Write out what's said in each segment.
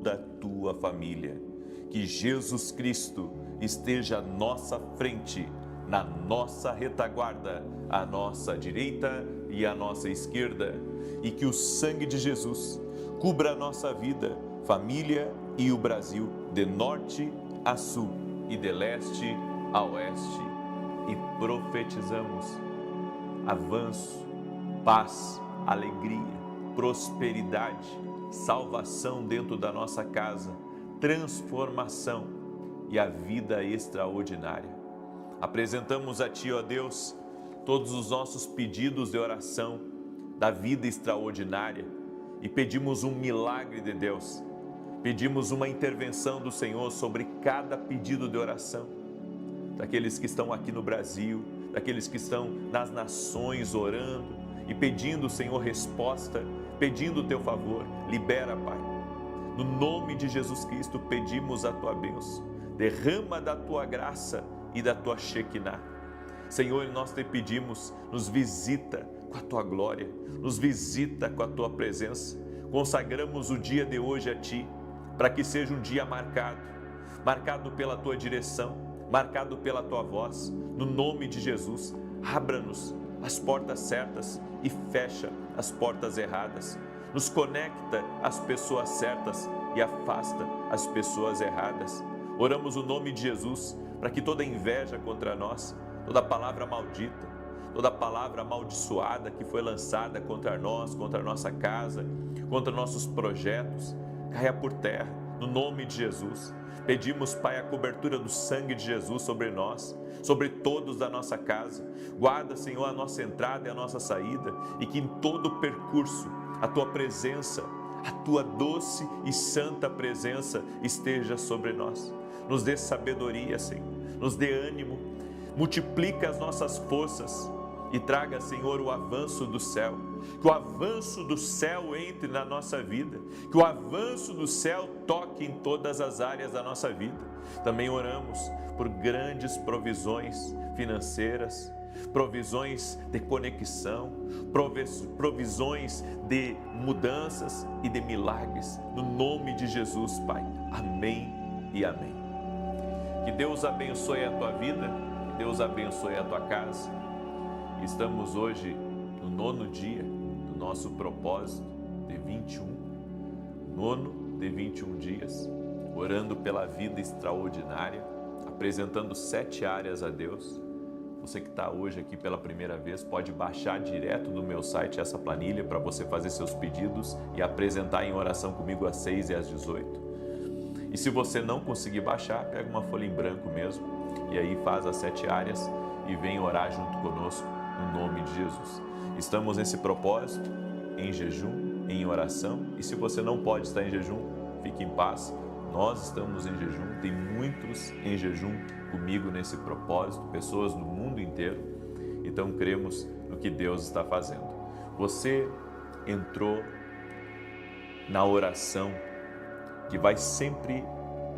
toda a tua família. Que Jesus Cristo esteja à nossa frente, na nossa retaguarda, à nossa direita e à nossa esquerda, e que o sangue de Jesus cubra a nossa vida, família e o Brasil, de norte a sul e de leste a oeste. E profetizamos avanço, paz, alegria, prosperidade, salvação dentro da nossa casa, transformação e a vida extraordinária. Apresentamos a Ti, ó Deus, todos os nossos pedidos de oração da vida extraordinária e pedimos um milagre de Deus. Pedimos uma intervenção do Senhor sobre cada pedido de oração, daqueles que estão aqui no Brasil, daqueles que estão nas nações orando e pedindo, Senhor, resposta, pedindo o Teu favor. Libera, Pai. No nome de Jesus Cristo pedimos a Tua bênção. Derrama da Tua graça e da Tua Shekinah. Senhor, nós Te pedimos, nos visita com a Tua glória, nos visita com a Tua presença. Consagramos o dia de hoje a Ti, para que seja um dia marcado pela Tua direção, marcado pela Tua voz. No nome de Jesus, abra-nos as portas certas e fecha as portas erradas. Nos conecta às pessoas certas e afasta as pessoas erradas. Oramos o nome de Jesus para que toda inveja contra nós, toda palavra maldita, toda palavra amaldiçoada que foi lançada contra nós, contra a nossa casa, contra nossos projetos, caia por terra, no nome de Jesus. Pedimos, Pai, a cobertura do sangue de Jesus sobre nós, sobre todos da nossa casa. Guarda, Senhor, a nossa entrada e a nossa saída, e que em todo o percurso a Tua presença, a Tua doce e santa presença esteja sobre nós. Nos dê sabedoria, Senhor, nos dê ânimo, multiplica as nossas forças e traga, Senhor, o avanço do céu. Que o avanço do céu entre na nossa vida, que o avanço do céu toque em todas as áreas da nossa vida. Também oramos por grandes provisões financeiras, provisões de conexão, provisões de mudanças e de milagres. No nome de Jesus, Pai. Amém e amém. Que Deus abençoe a tua vida, que Deus abençoe a tua casa. Estamos hoje no 9º dia do nosso propósito de 21, nono de 21 dias, orando pela vida extraordinária, apresentando 7 áreas a Deus. Você que está hoje aqui pela primeira vez, pode baixar direto do meu site essa planilha para você fazer seus pedidos e apresentar em oração comigo às 6 e às 18. E se você não conseguir baixar, pega uma folha em branco mesmo e aí faz as 7 áreas e vem orar junto conosco no nome de Jesus. Estamos nesse propósito, em jejum, em oração, e se você não pode estar em jejum, fique em paz. Nós estamos em jejum, tem muitos em jejum comigo nesse propósito, pessoas do mundo inteiro, então cremos no que Deus está fazendo. Você entrou na oração que vai sempre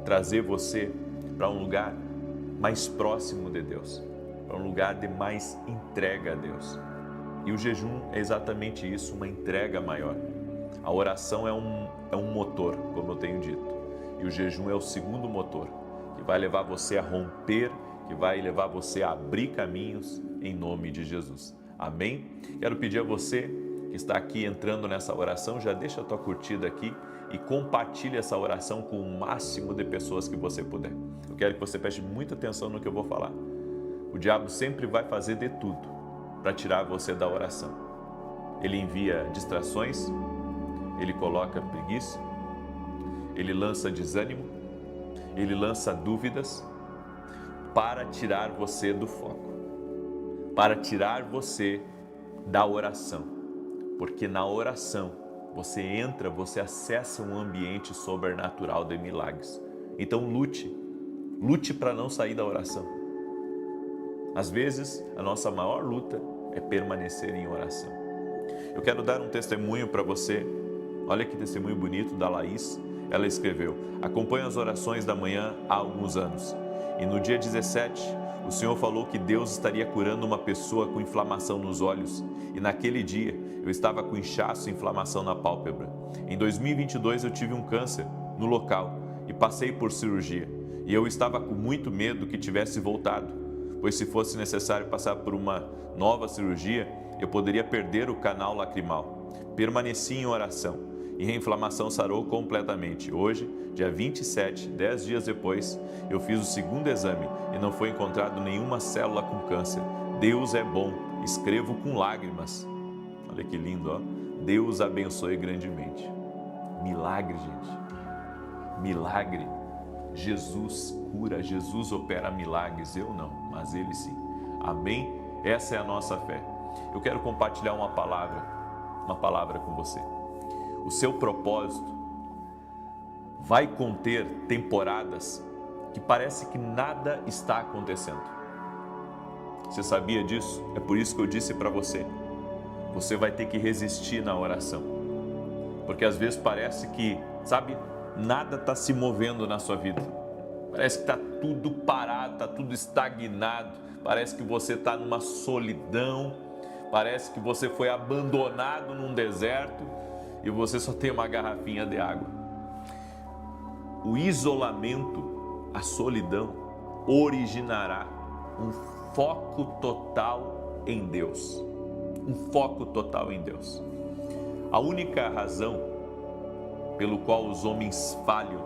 trazer você para um lugar mais próximo de Deus, para um lugar de mais entrega a Deus. E o jejum é exatamente isso, uma entrega maior. A oração é um motor, como eu tenho dito, e o jejum é o segundo motor, que vai levar você a romper, que vai levar você a abrir caminhos em nome de Jesus. Amém? Quero pedir a você que está aqui entrando nessa oração, já deixa a tua curtida aqui e compartilha essa oração com o máximo de pessoas que você puder. Eu quero que você preste muita atenção no que eu vou falar. O diabo sempre vai fazer de tudo para tirar você da oração. Ele envia distrações, ele coloca preguiça, ele lança desânimo, ele lança dúvidas para tirar você do foco, para tirar você da oração. Porque na oração você entra, você acessa um ambiente sobrenatural de milagres. Então lute para não sair da oração. Às vezes a nossa maior luta é permanecer em oração. Eu quero dar um testemunho para você. Olha que testemunho bonito da Laís. Ela escreveu: acompanho as orações da manhã há alguns anos e no dia 17 o Senhor falou que Deus estaria curando uma pessoa com inflamação nos olhos, e naquele dia eu estava com inchaço e inflamação na pálpebra. Em 2022 eu tive um câncer no local e passei por cirurgia. E eu estava com muito medo que tivesse voltado, pois se fosse necessário passar por uma nova cirurgia, eu poderia perder o canal lacrimal. Permaneci em oração e a inflamação sarou completamente. Hoje, dia 27, 10 dias depois, eu fiz o segundo exame e não foi encontrado nenhuma célula com câncer. Deus é bom, escrevo com lágrimas. Olha que lindo, ó. Deus abençoe grandemente. Milagre, gente. Milagre. Jesus cura, Jesus opera milagres. Eu não, mas Ele sim. Amém? Essa é a nossa fé. Eu quero compartilhar uma palavra com você. O seu propósito vai conter temporadas que parece que nada está acontecendo. Você sabia disso? É por isso que eu disse para você. Você vai ter que resistir na oração. Porque às vezes parece que, sabe, nada está se movendo na sua vida. Parece que está tudo parado, está tudo estagnado. Parece que você está numa solidão. Parece que você foi abandonado num deserto e você só tem uma garrafinha de água. O isolamento, a solidão, originará um foco total em Deus. Um foco total em Deus. A única razão pelo qual os homens falham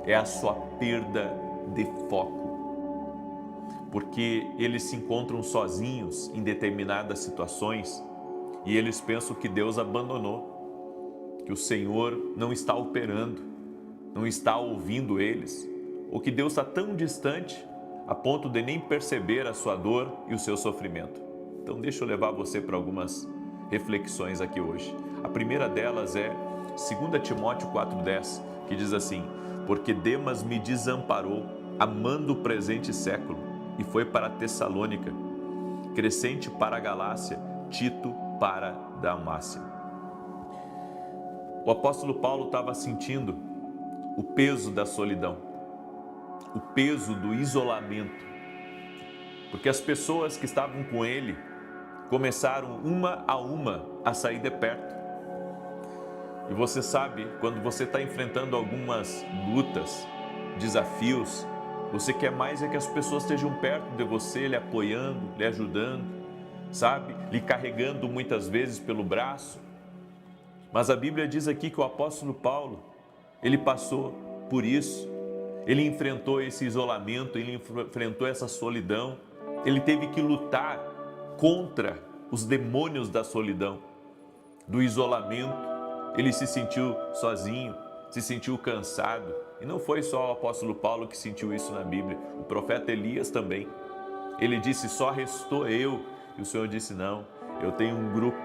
é a sua perda de foco. Porque eles se encontram sozinhos em determinadas situações e eles pensam que Deus abandonou, que o Senhor não está operando, não está ouvindo eles, ou que Deus está tão distante a ponto de nem perceber a sua dor e o seu sofrimento. Então deixa eu levar você para algumas reflexões aqui hoje. A primeira delas é 2 Timóteo 4,10, que diz assim: porque Demas me desamparou, amando o presente século, e foi para Tessalônica, Crescente para a Galácia, Tito para Dalmácia. O apóstolo Paulo estava sentindo o peso da solidão, o peso do isolamento, porque as pessoas que estavam com ele começaram uma a sair de perto. E você sabe, quando você está enfrentando algumas lutas, desafios, você quer mais é que as pessoas estejam perto de você, lhe apoiando, lhe ajudando, sabe? Lhe carregando muitas vezes pelo braço. Mas a Bíblia diz aqui que o apóstolo Paulo, ele passou por isso. Ele enfrentou esse isolamento, ele enfrentou essa solidão. Ele teve que lutar contra os demônios da solidão, do isolamento. Ele se sentiu sozinho, se sentiu cansado. E não foi só o apóstolo Paulo que sentiu isso na Bíblia. O profeta Elias também. Ele disse: só restou eu. E o Senhor disse: não, eu tenho um grupo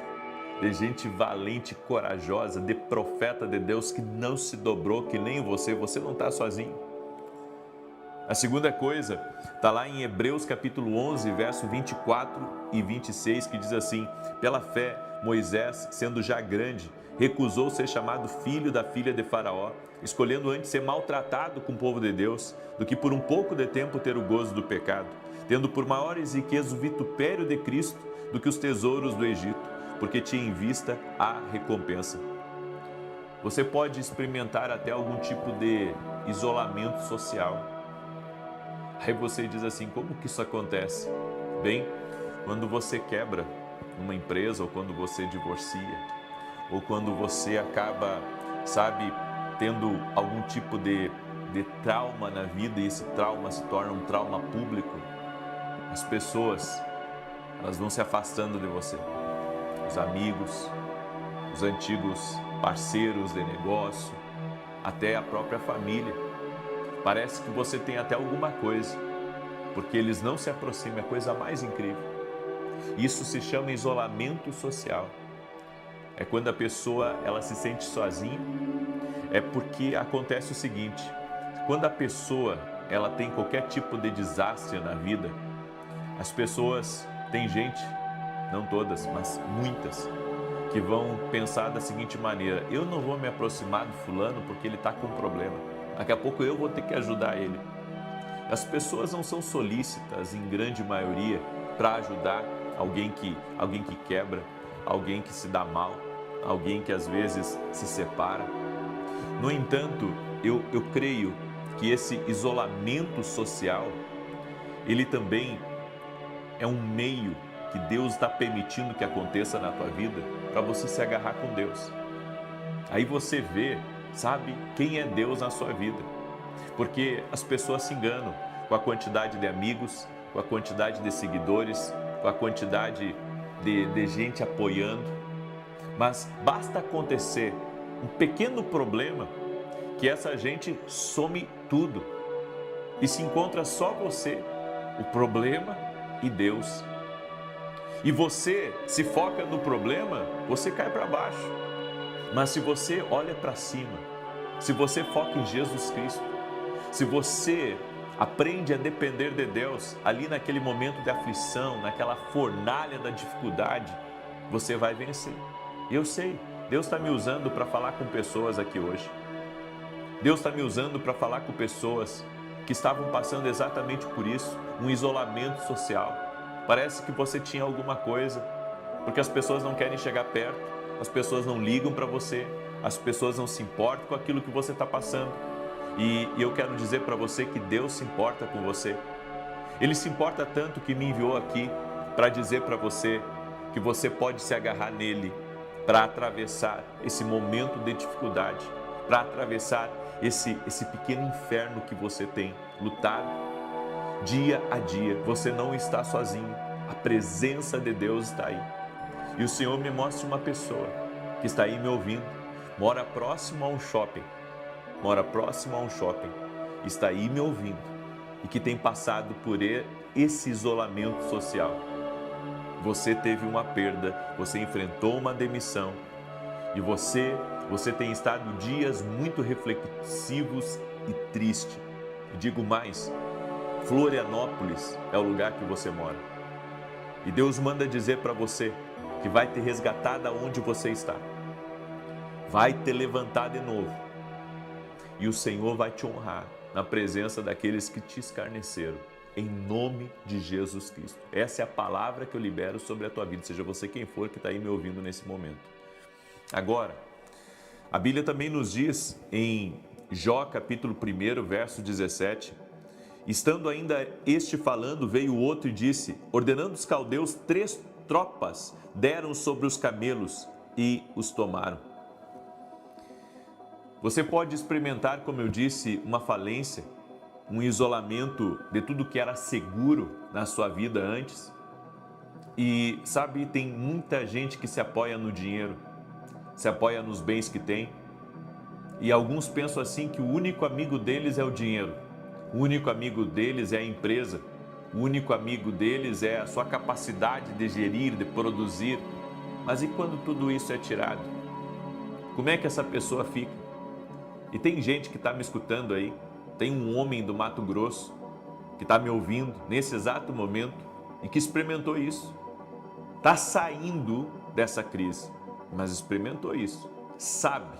de gente valente, corajosa, de profeta de Deus que não se dobrou, que nem você não está sozinho. A segunda coisa está lá em Hebreus capítulo 11, verso 24 e 26, que diz assim: pela fé, Moisés, sendo já grande, recusou ser chamado filho da filha de Faraó, escolhendo antes ser maltratado com o povo de Deus, do que por um pouco de tempo ter o gozo do pecado, tendo por maiores riquezas o vitupério de Cristo do que os tesouros do Egito, porque tinha em vista a recompensa. Você pode experimentar até algum tipo de isolamento social. Aí você diz assim: como que isso acontece? Bem, quando você quebra uma empresa, ou quando você divorcia, ou quando você acaba, sabe, tendo algum tipo de trauma na vida, e esse trauma se torna um trauma público, as pessoas, elas vão se afastando de você. Os amigos, os antigos parceiros de negócio, até a própria família. Parece que você tem até alguma coisa, porque eles não se aproximam, é a coisa mais incrível. Isso se chama isolamento social. É quando a pessoa, ela se sente sozinha. É porque acontece o seguinte: quando a pessoa, ela tem qualquer tipo de desastre na vida, as pessoas, tem gente, não todas, mas muitas, que vão pensar da seguinte maneira: eu não vou me aproximar do fulano porque ele está com um problema. Daqui a pouco eu vou ter que ajudar ele. As pessoas não são solícitas, em grande maioria, para ajudar alguém que quebra, alguém que se dá mal, alguém que às vezes se separa. No entanto, eu creio que esse isolamento social, ele também é um meio que Deus está permitindo que aconteça na tua vida para você se agarrar com Deus. Aí você vê, sabe, quem é Deus na sua vida. Porque as pessoas se enganam com a quantidade de amigos, com a quantidade de seguidores, com a quantidade de gente apoiando. Mas basta acontecer um pequeno problema que essa gente some tudo e se encontra só você, o problema e Deus. E você se foca no problema, você cai para baixo. Mas se você olha para cima, se você foca em Jesus Cristo, se você aprende a depender de Deus ali naquele momento de aflição, naquela fornalha da dificuldade, você vai vencer. Eu sei, Deus está me usando para falar com pessoas aqui hoje. Deus está me usando para falar com pessoas que estavam passando exatamente por isso, um isolamento social. Parece que você tinha alguma coisa, porque as pessoas não querem chegar perto, as pessoas não ligam para você, as pessoas não se importam com aquilo que você está passando. E eu quero dizer para você que Deus se importa com você. Ele se importa tanto que me enviou aqui para dizer para você que você pode se agarrar nele para atravessar esse momento de dificuldade, para atravessar esse pequeno inferno que você tem lutado. Dia a dia, você não está sozinho, a presença de Deus está aí. E o Senhor me mostra uma pessoa que está aí me ouvindo, mora próximo a um shopping, está aí me ouvindo e que tem passado por esse isolamento social. Você teve uma perda, você enfrentou uma demissão e você tem estado dias muito reflexivos e tristes. E digo mais, Florianópolis é o lugar que você mora. E Deus manda dizer para você que vai te resgatar da onde você está. Vai te levantar de novo. E o Senhor vai te honrar na presença daqueles que te escarneceram. Em nome de Jesus Cristo. Essa é a palavra que eu libero sobre a tua vida, seja você quem for que está aí me ouvindo nesse momento. Agora, a Bíblia também nos diz em Jó capítulo 1, verso 17, estando ainda este falando, veio outro e disse, ordenando os caldeus 3 tropas, deram sobre os camelos e os tomaram. Você pode experimentar, como eu disse, uma falência, um isolamento de tudo que era seguro na sua vida antes. E sabe, tem muita gente que se apoia no dinheiro, se apoia nos bens que tem. E alguns pensam assim que o único amigo deles é o dinheiro, o único amigo deles é a empresa, o único amigo deles é a sua capacidade de gerir, de produzir. Mas e quando tudo isso é tirado? Como é que essa pessoa fica? E tem gente que está me escutando aí, tem um homem do Mato Grosso que está me ouvindo nesse exato momento e que experimentou isso. Está saindo dessa crise, mas experimentou isso. Sabe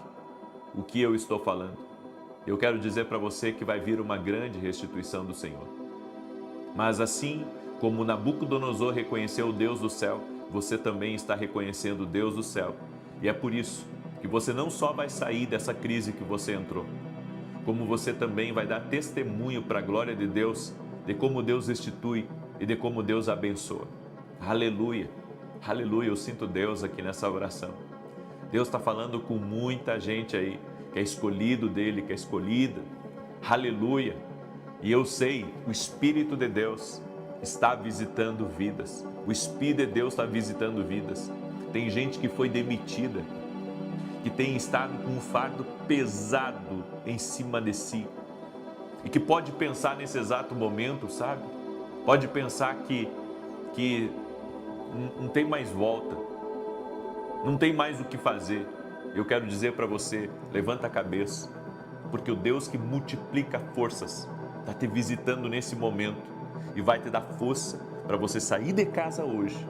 o que eu estou falando. Eu quero dizer para você que vai vir uma grande restituição do Senhor. Mas assim como Nabucodonosor reconheceu o Deus do céu, você também está reconhecendo o Deus do céu. E é por isso que você não só vai sair dessa crise que você entrou, como você também vai dar testemunho para a glória de Deus, de como Deus restitui e de como Deus abençoa. Aleluia, aleluia, eu sinto Deus aqui nessa oração. Deus está falando com muita gente aí, que é escolhido dele, que é escolhida. Aleluia, e eu sei, o Espírito de Deus está visitando vidas. O Espírito de Deus está visitando vidas. Tem gente que foi demitida, que tem estado com um fardo pesado em cima de si e que pode pensar nesse exato momento, sabe? Pode pensar que não tem mais volta, não tem mais o que fazer. Eu quero dizer para você, levanta a cabeça, porque o Deus que multiplica forças está te visitando nesse momento e vai te dar força para você sair de casa hoje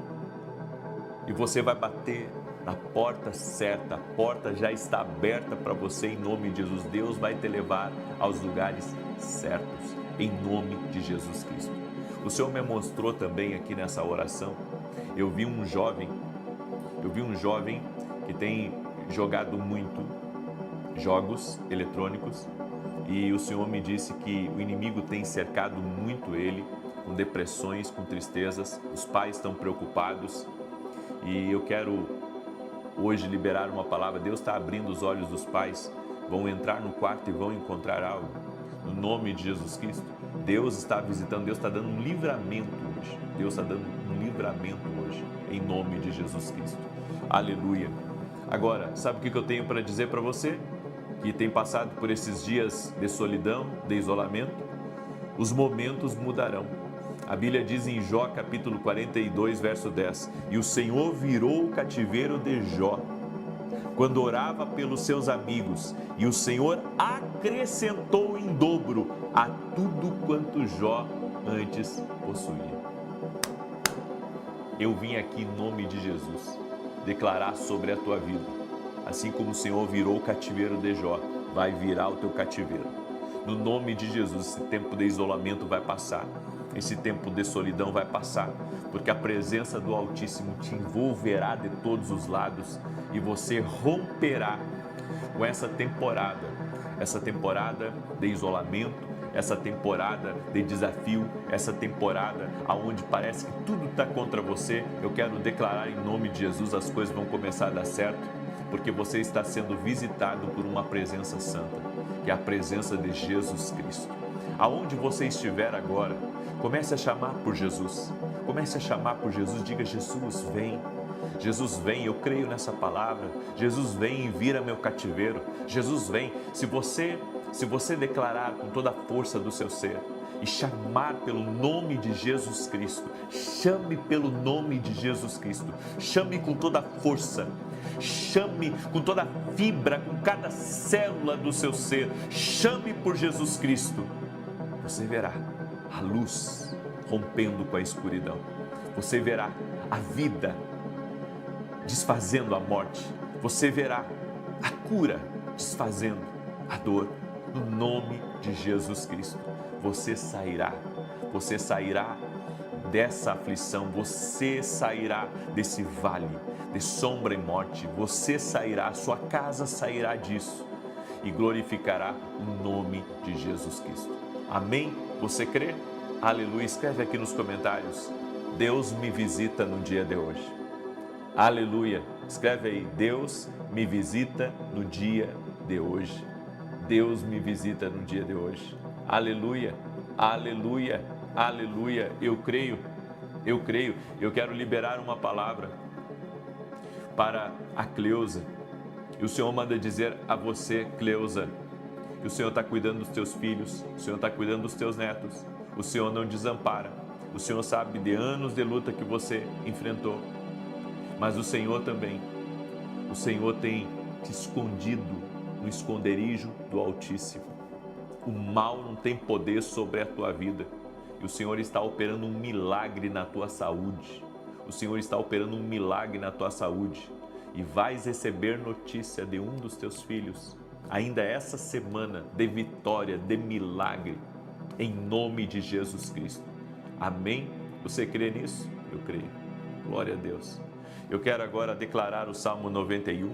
e você vai bater na porta certa, a porta já está aberta para você em nome de Jesus. Deus vai te levar aos lugares certos, em nome de Jesus Cristo. O Senhor me mostrou também aqui nessa oração, eu vi um jovem que tem jogado muito jogos eletrônicos, e o Senhor me disse que o inimigo tem cercado muito ele, com depressões, com tristezas, os pais estão preocupados, e eu quero hoje liberar uma palavra. Deus está abrindo os olhos dos pais, vão entrar no quarto e vão encontrar algo, no nome de Jesus Cristo. Deus está visitando, Deus está dando um livramento hoje, Deus está dando um livramento hoje, em nome de Jesus Cristo. Aleluia. Agora, sabe o que eu tenho para dizer para você, que tem passado por esses dias de solidão, de isolamento? Os momentos mudarão. A Bíblia diz em Jó, capítulo 42, verso 10, e o Senhor virou o cativeiro de Jó, quando orava pelos seus amigos, e o Senhor acrescentou em dobro a tudo quanto Jó antes possuía. Eu vim aqui em nome de Jesus declarar sobre a tua vida, assim como o Senhor virou o cativeiro de Jó, vai virar o teu cativeiro. No nome de Jesus, esse tempo de isolamento vai passar, esse tempo de solidão vai passar, porque a presença do Altíssimo te envolverá de todos os lados e você romperá com essa temporada de isolamento, essa temporada de desafio, essa temporada onde parece que tudo está contra você. Eu quero declarar em nome de Jesus, as coisas vão começar a dar certo, porque você está sendo visitado por uma presença santa, que é a presença de Jesus Cristo. Aonde você estiver agora, comece a chamar por Jesus, comece a chamar por Jesus, diga: Jesus vem, Jesus vem, eu creio nessa palavra, Jesus vem e vira meu cativeiro, Jesus vem. Se você declarar com toda a força do seu ser e chamar pelo nome de Jesus Cristo, chame pelo nome de Jesus Cristo, chame com toda a força, chame com toda a fibra, com cada célula do seu ser, chame por Jesus Cristo. Você verá a luz rompendo com a escuridão, você verá a vida desfazendo a morte, você verá a cura desfazendo a dor. No nome de Jesus Cristo, você sairá dessa aflição, você sairá desse vale de sombra e morte, você sairá, sua casa sairá disso e glorificará o nome de Jesus Cristo. Amém? Você crê? Aleluia. Escreve aqui nos comentários: Deus me visita no dia de hoje. Aleluia. Escreve aí: Deus me visita no dia de hoje. Deus me visita no dia de hoje. Aleluia, aleluia, aleluia. Eu creio. Eu quero liberar uma palavra para a Cleusa. E o Senhor manda dizer a você, Cleusa, que o Senhor está cuidando dos teus filhos, o Senhor está cuidando dos teus netos, o Senhor não desampara. O Senhor sabe de anos de luta que você enfrentou, mas o Senhor também, o Senhor tem te escondido no esconderijo do Altíssimo. O mal não tem poder sobre a tua vida, e o Senhor está operando um milagre na tua saúde. O Senhor está operando um milagre na tua saúde, e vais receber notícia de um dos teus filhos, ainda essa semana, de vitória, de milagre, em nome de Jesus Cristo. Amém? Você crê nisso? Eu creio. Glória a Deus. Eu quero agora declarar o Salmo 91,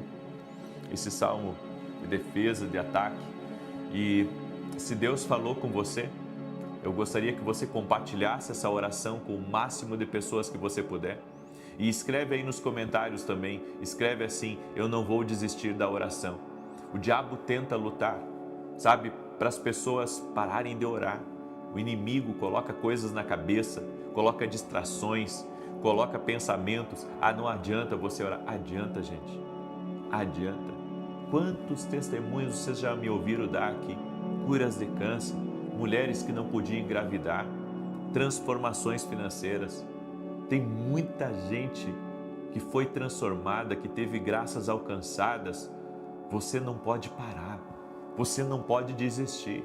esse salmo de defesa, de ataque. E se Deus falou com você, eu gostaria que você compartilhasse essa oração com o máximo de pessoas que você puder. E escreve aí nos comentários também, escreve assim: eu não vou desistir da oração. O diabo tenta lutar, sabe, para as pessoas pararem de orar. O inimigo coloca coisas na cabeça, coloca distrações, coloca pensamentos. Não adianta você orar. Adianta, gente, adianta. Quantos testemunhos vocês já me ouviram dar aqui? Curas de câncer, mulheres que não podiam engravidar, transformações financeiras. Tem muita gente que foi transformada, que teve graças alcançadas. Você não pode parar, você não pode desistir.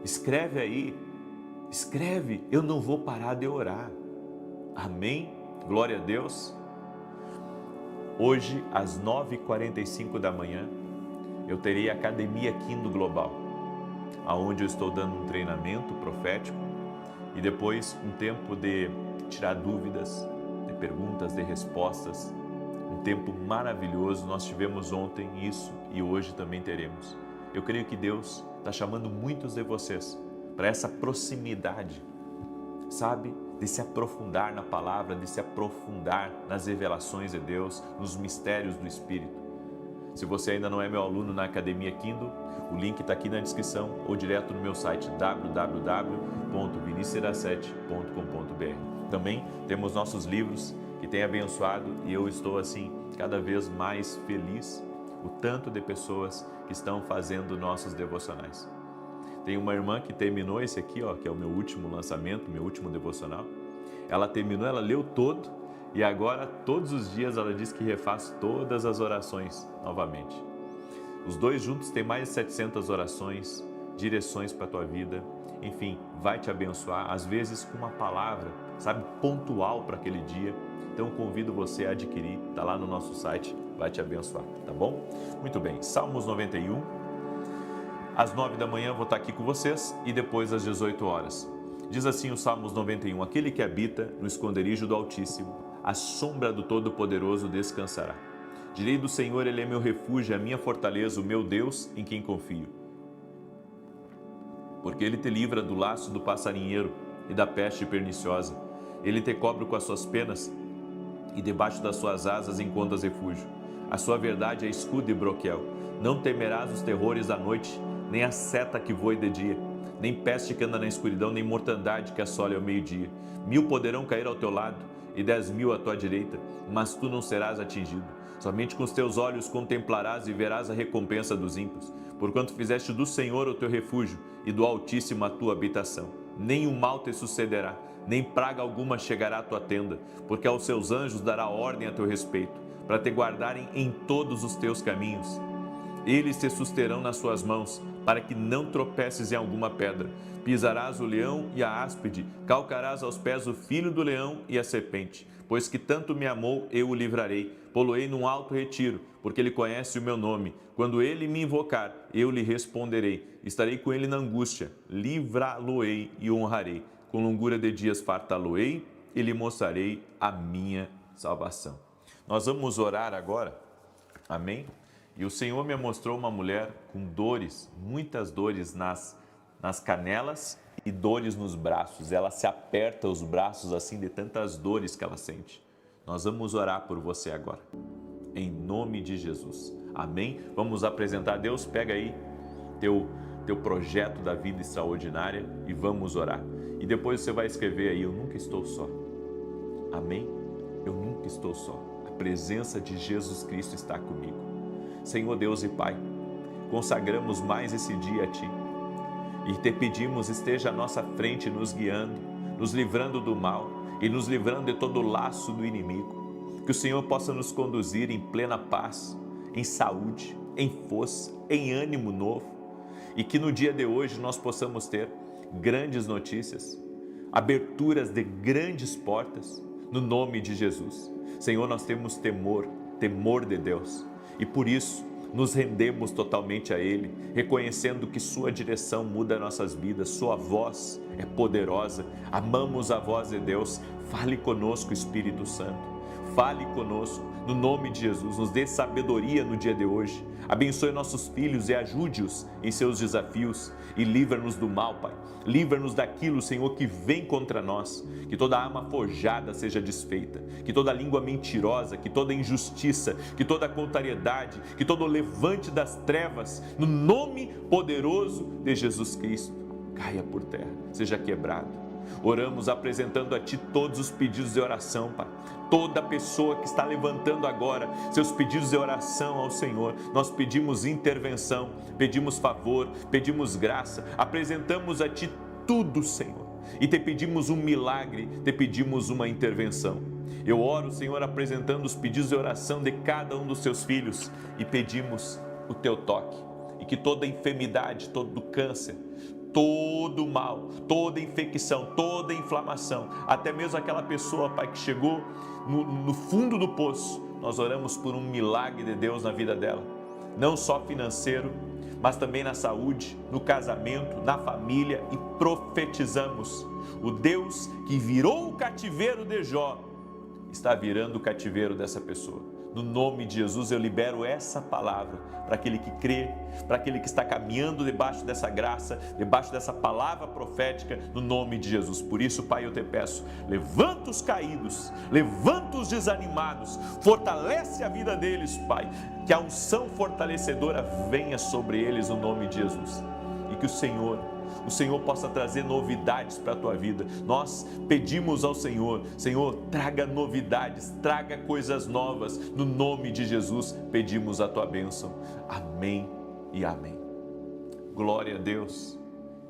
Escreve aí, escreve: eu não vou parar de orar. Amém? Glória a Deus. Hoje, às 9h45 da manhã, eu terei a Academia Quindo Global, onde eu estou dando um treinamento profético e depois um tempo de tirar dúvidas, de perguntas, de respostas, um tempo maravilhoso. Nós tivemos ontem isso e hoje também teremos. Eu creio que Deus está chamando muitos de vocês para essa proximidade, sabe? De se aprofundar na palavra, de se aprofundar nas revelações de Deus, nos mistérios do Espírito. Se você ainda não é meu aluno na Academia Kindle, o link está aqui na descrição ou direto no meu site www.vinicius7.com.br. Também temos nossos livros que têm abençoado e eu estou assim cada vez mais feliz o tanto de pessoas que estão fazendo nossos devocionais. Tem uma irmã que terminou esse aqui, ó, que é o meu último lançamento, meu último devocional. Ela terminou, ela leu todo e agora todos os dias ela diz que refaz todas as orações novamente. Os dois juntos têm mais de 700 orações, direções para a tua vida, enfim, vai te abençoar, às vezes com uma palavra, sabe, pontual para aquele dia. Então convido você a adquirir, está lá no nosso site, vai te abençoar, tá bom? Muito bem, Salmos 91, às 9 da manhã vou estar aqui com vocês e depois às 18 horas. Diz assim o Salmos 91, aquele que habita no esconderijo do Altíssimo, a sombra do Todo-Poderoso descansará. Direi do Senhor, Ele é meu refúgio, a minha fortaleza, o meu Deus em quem confio. Porque Ele te livra do laço do passarinheiro e da peste perniciosa. Ele te cobre com as suas penas e debaixo das suas asas encontras refúgio. A sua verdade é escudo e broquel. Não temerás os terrores da noite, nem a seta que voe de dia, nem peste que anda na escuridão, nem mortandade que assole ao meio-dia. 1000 poderão cair ao teu lado e 10.000 à tua direita, mas tu não serás atingido. Somente com os teus olhos contemplarás e verás a recompensa dos ímpios, porquanto fizeste do Senhor o teu refúgio e do Altíssimo a tua habitação. Nenhum mal te sucederá, nem praga alguma chegará à tua tenda, porque aos seus anjos dará ordem a teu respeito, para te guardarem em todos os teus caminhos. Eles te susterão nas suas mãos, para que não tropeces em alguma pedra. Pisarás o leão e a áspide, calcarás aos pés o filho do leão e a serpente. Pois que tanto me amou, eu o livrarei. Pô-lo-ei num alto retiro, porque ele conhece o meu nome. Quando ele me invocar, eu lhe responderei. Estarei com ele na angústia, livrá-lo-ei e honrarei. Com longura de dias fartá-lo-ei e lhe mostrarei a minha salvação. Nós vamos orar agora, amém? E o Senhor me mostrou uma mulher com dores, muitas dores nas canelas e dores nos braços. Ela se aperta os braços assim de tantas dores que ela sente. Nós vamos orar por você agora, em nome de Jesus. Amém? Vamos apresentar a Deus. Pega aí teu projeto da vida extraordinária e vamos orar. E depois você vai escrever aí, eu nunca estou só. Amém? Eu nunca estou só. A presença de Jesus Cristo está comigo. Senhor Deus e Pai, consagramos mais esse dia a Ti e te pedimos, esteja à nossa frente nos guiando, nos livrando do mal e nos livrando de todo o laço do inimigo. Que o Senhor possa nos conduzir em plena paz, em saúde, em força, em ânimo novo e que no dia de hoje nós possamos ter grandes notícias, aberturas de grandes portas, no nome de Jesus. Senhor, nós temos temor de Deus. E por isso, nos rendemos totalmente a Ele, reconhecendo que Sua direção muda nossas vidas, Sua voz é poderosa, amamos a voz de Deus. Fale conosco, Espírito Santo, fale conosco, no nome de Jesus, nos dê sabedoria no dia de hoje, abençoe nossos filhos e ajude-os em seus desafios e livra-nos do mal, Pai, livra-nos daquilo, Senhor, que vem contra nós, que toda arma forjada seja desfeita, que toda língua mentirosa, que toda injustiça, que toda contrariedade, que todo levante das trevas, no nome poderoso de Jesus Cristo, caia por terra, seja quebrado. Oramos apresentando a Ti todos os pedidos de oração, Pai. Toda pessoa que está levantando agora seus pedidos de oração ao Senhor, nós pedimos intervenção, pedimos favor, pedimos graça, apresentamos a Ti tudo, Senhor, e Te pedimos um milagre, Te pedimos uma intervenção. Eu oro, Senhor, apresentando os pedidos de oração de cada um dos Seus filhos e pedimos o Teu toque, e que toda enfermidade, todo câncer, todo mal, toda infecção, toda inflamação, até mesmo aquela pessoa, Pai, que chegou no fundo do poço, nós oramos por um milagre de Deus na vida dela, não só financeiro, mas também na saúde, no casamento, na família, e profetizamos: o Deus que virou o cativeiro de Jó está virando o cativeiro dessa pessoa. No nome de Jesus, eu libero essa palavra para aquele que crê, para aquele que está caminhando debaixo dessa graça, debaixo dessa palavra profética, no nome de Jesus. Por isso, Pai, eu te peço, levanta os caídos, levanta os desanimados, fortalece a vida deles, Pai, que a unção fortalecedora venha sobre eles no nome de Jesus. E que o Senhor possa trazer novidades para a tua vida. Nós pedimos ao Senhor, traga novidades, traga coisas novas, no nome de Jesus, pedimos a tua bênção. Amém e amém. Glória a Deus,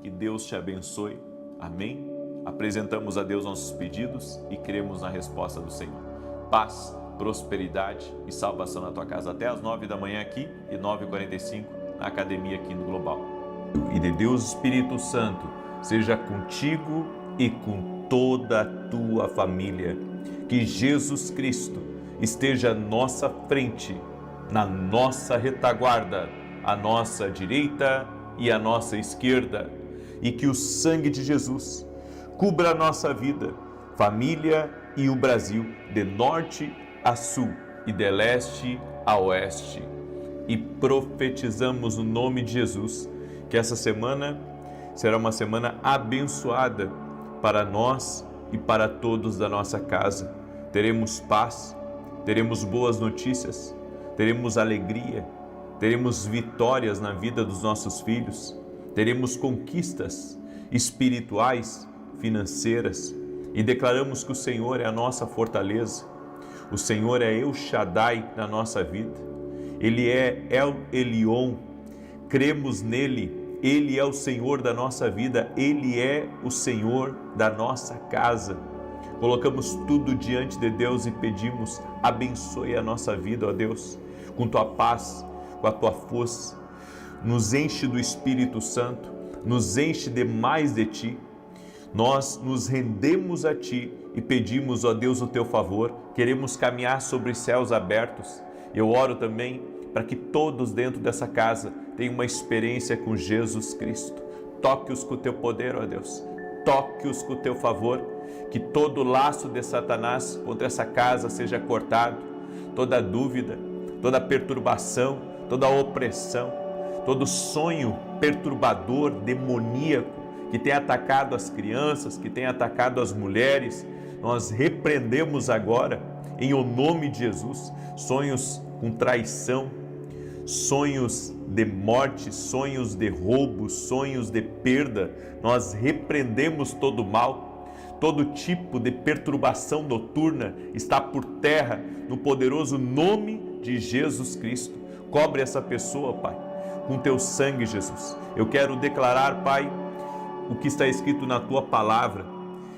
que Deus te abençoe. Amém. Apresentamos a Deus nossos pedidos e cremos na resposta do Senhor. Paz, prosperidade e salvação na tua casa. Até às 9 da manhã aqui e 9h45 na academia aqui no Global. E de Deus Espírito Santo seja contigo e com toda a tua família. Que Jesus Cristo esteja à nossa frente, na nossa retaguarda, à nossa direita e à nossa esquerda. E que o sangue de Jesus cubra a nossa vida, família e o Brasil, de norte a sul e de leste a oeste. E profetizamos no nome de Jesus que essa semana será uma semana abençoada para nós e para todos da nossa casa. Teremos paz, teremos boas notícias, teremos alegria, teremos vitórias na vida dos nossos filhos, teremos conquistas espirituais, financeiras, e declaramos que o Senhor é a nossa fortaleza, o Senhor é El Shaddai na nossa vida, Ele é El Elyon. Cremos nele, Ele é o Senhor da nossa vida, Ele é o Senhor da nossa casa. Colocamos tudo diante de Deus e pedimos, abençoe a nossa vida, ó Deus, com tua paz, com a tua força. Nos enche do Espírito Santo, nos enche de mais de ti. Nós nos rendemos a ti e pedimos, ó Deus, o teu favor. Queremos caminhar sobre céus abertos. Eu oro também para que todos dentro dessa casa tenham uma experiência com Jesus Cristo. Toque-os com o teu poder, ó Deus. Toque-os com o teu favor. Que todo laço de Satanás contra essa casa seja cortado. Toda dúvida, toda perturbação, toda opressão, todo sonho perturbador, demoníaco, que tem atacado as crianças, que tem atacado as mulheres, nós repreendemos agora, em o nome de Jesus, sonhos com traição, sonhos de morte, sonhos de roubo, sonhos de perda. Nós repreendemos todo mal, todo tipo de perturbação noturna está por terra, no poderoso nome de Jesus Cristo. Cobre essa pessoa, Pai, com teu sangue, Jesus. Eu quero declarar, Pai, o que está escrito na tua palavra,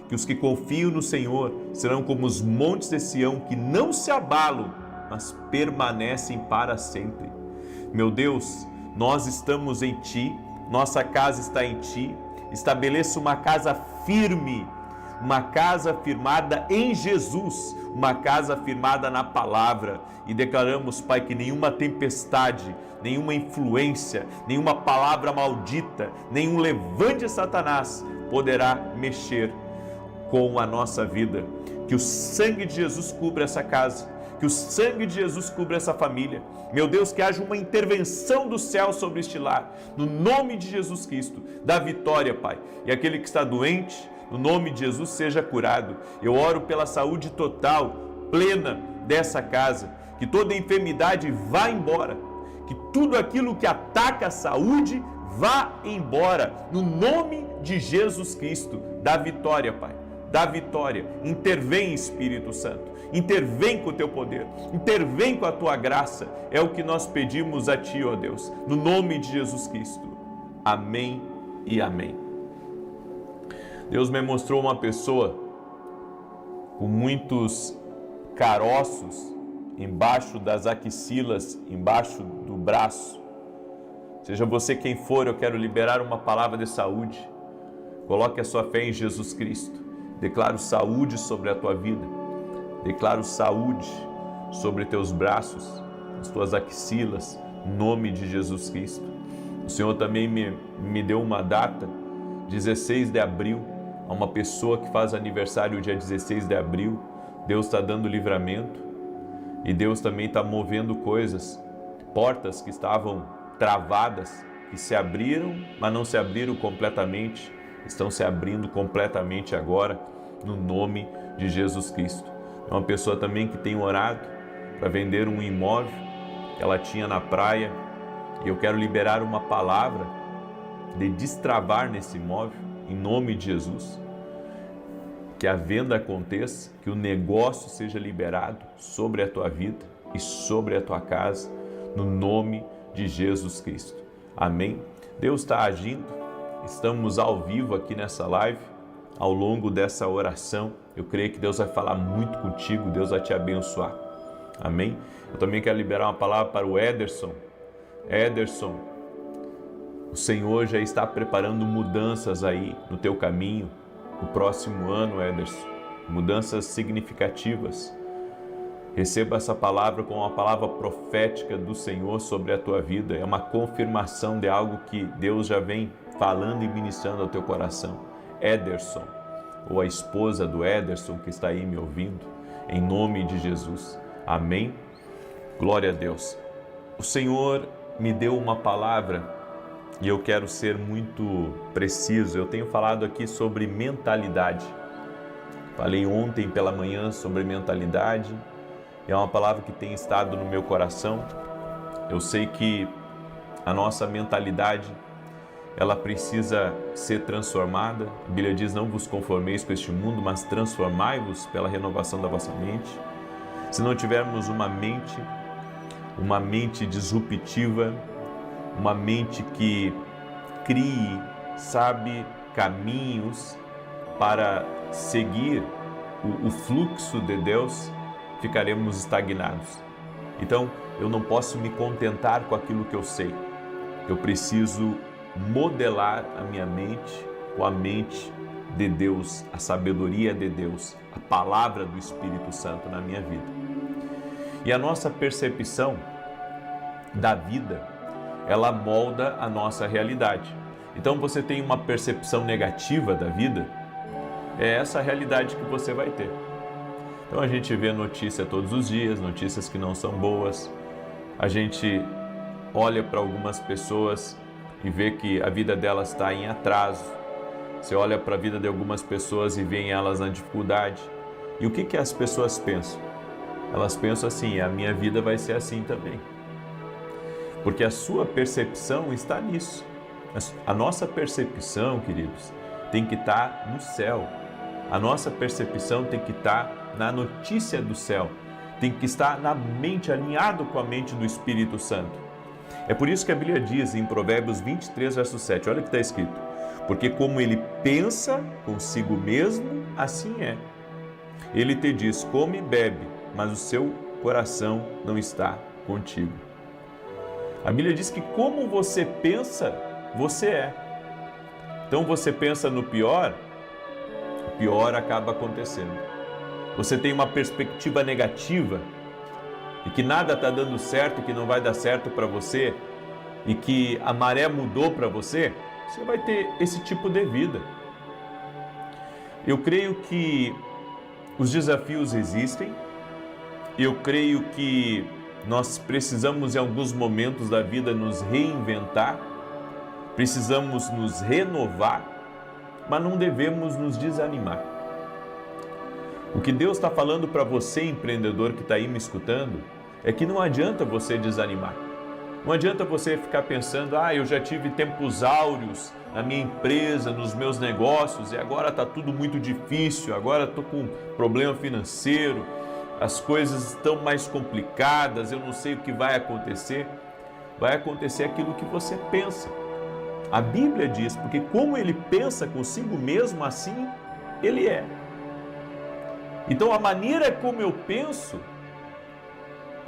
que os que confiam no Senhor serão como os montes de Sião, que não se abalam, mas permanecem para sempre. Meu Deus, nós estamos em Ti, nossa casa está em Ti. Estabeleça uma casa firme, uma casa firmada em Jesus, uma casa firmada na palavra. E declaramos, Pai, que nenhuma tempestade, nenhuma influência, nenhuma palavra maldita, nenhum levante de Satanás poderá mexer com a nossa vida. Que o sangue de Jesus cubra essa casa, que o sangue de Jesus cubra essa família. Meu Deus, que haja uma intervenção do céu sobre este lar, no nome de Jesus Cristo. Dá vitória, Pai. E aquele que está doente, no nome de Jesus, seja curado. Eu oro pela saúde total, plena dessa casa. Que toda enfermidade vá embora. Que tudo aquilo que ataca a saúde vá embora. No nome de Jesus Cristo. Dá vitória, Pai. Dá vitória. Intervém, Espírito Santo. Intervém com o teu poder. Intervém com a tua graça. É o que nós pedimos a ti, ó Deus. No nome de Jesus Cristo. Amém e amém. Deus me mostrou uma pessoa com muitos caroços embaixo das axilas, embaixo do braço. Seja você quem for, eu quero liberar uma palavra de saúde. Coloque a sua fé em Jesus Cristo. Declaro saúde sobre a tua vida. Declaro saúde sobre teus braços, as tuas axilas, em nome de Jesus Cristo. O Senhor também me deu uma data, 16 de abril, a uma pessoa que faz aniversário dia 16 de abril. Deus está dando livramento. E Deus também está movendo coisas, portas que estavam travadas, que se abriram, mas não se abriram completamente, estão se abrindo completamente agora, no nome de Jesus Cristo. É uma pessoa também que tem orado para vender um imóvel que ela tinha na praia, e eu quero liberar uma palavra de destravar nesse imóvel, em nome de Jesus. Que a venda aconteça, que o negócio seja liberado sobre a tua vida e sobre a tua casa, no nome de Jesus Cristo. Amém? Deus está agindo, estamos ao vivo aqui nessa live, ao longo dessa oração. Eu creio que Deus vai falar muito contigo, Deus vai te abençoar. Amém? Eu também quero liberar uma palavra para o Ederson. Ederson, o Senhor já está preparando mudanças aí no teu caminho, no próximo ano, Ederson. Mudanças significativas. Receba essa palavra como uma palavra profética do Senhor sobre a tua vida. É uma confirmação de algo que Deus já vem falando e ministrando ao teu coração. Ederson, ou a esposa do Ederson que está aí me ouvindo, em nome de Jesus. Amém? Glória a Deus. O Senhor me deu uma palavra e eu quero ser muito preciso. Eu tenho falado aqui sobre mentalidade. Falei ontem pela manhã sobre mentalidade. É uma palavra que tem estado no meu coração. Eu sei que a nossa mentalidade, ela precisa ser transformada. A Bíblia diz, não vos conformeis com este mundo, mas transformai-vos pela renovação da vossa mente. Se não tivermos uma mente disruptiva, uma mente que crie, sabe, caminhos para seguir o fluxo de Deus, ficaremos estagnados. Então, eu não posso me contentar com aquilo que eu sei. Eu preciso modelar a minha mente com a mente de Deus, a sabedoria de Deus, a palavra do Espírito Santo na minha vida. E a nossa percepção da vida, ela molda a nossa realidade. Então, você tem uma percepção negativa da vida, é essa a realidade que você vai ter. Então, a gente vê notícia todos os dias, notícias que não são boas. A gente olha para algumas pessoas e vê que a vida delas está em atraso. Você olha para a vida de algumas pessoas e vê elas na dificuldade. E o que as pessoas pensam? Elas pensam assim, a minha vida vai ser assim também. Porque a sua percepção está nisso. A nossa percepção, queridos, tem que estar no céu. A nossa percepção tem que estar na notícia do céu. Tem que estar na mente, alinhado com a mente do Espírito Santo. É por isso que a Bíblia diz em Provérbios 23, verso 7, olha o que está escrito. Porque como ele pensa consigo mesmo, assim é. Ele te diz, come e bebe, mas o seu coração não está contigo. A Bíblia diz que como você pensa, você é. Então você pensa no pior, o pior acaba acontecendo. Você tem uma perspectiva negativa e que nada está dando certo, que não vai dar certo para você e que a maré mudou para você, você vai ter esse tipo de vida. Eu creio que os desafios existem, eu creio que nós precisamos em alguns momentos da vida nos reinventar, precisamos nos renovar, mas não devemos nos desanimar. O que Deus está falando para você, empreendedor que está aí me escutando, é que não adianta você desanimar. Não adianta você ficar pensando, eu já tive tempos áureos na minha empresa, nos meus negócios, e agora está tudo muito difícil, agora estou com problema financeiro, as coisas estão mais complicadas, eu não sei o que vai acontecer. Vai acontecer aquilo que você pensa. A Bíblia diz, porque como ele pensa consigo mesmo, assim ele é. Então a maneira como eu penso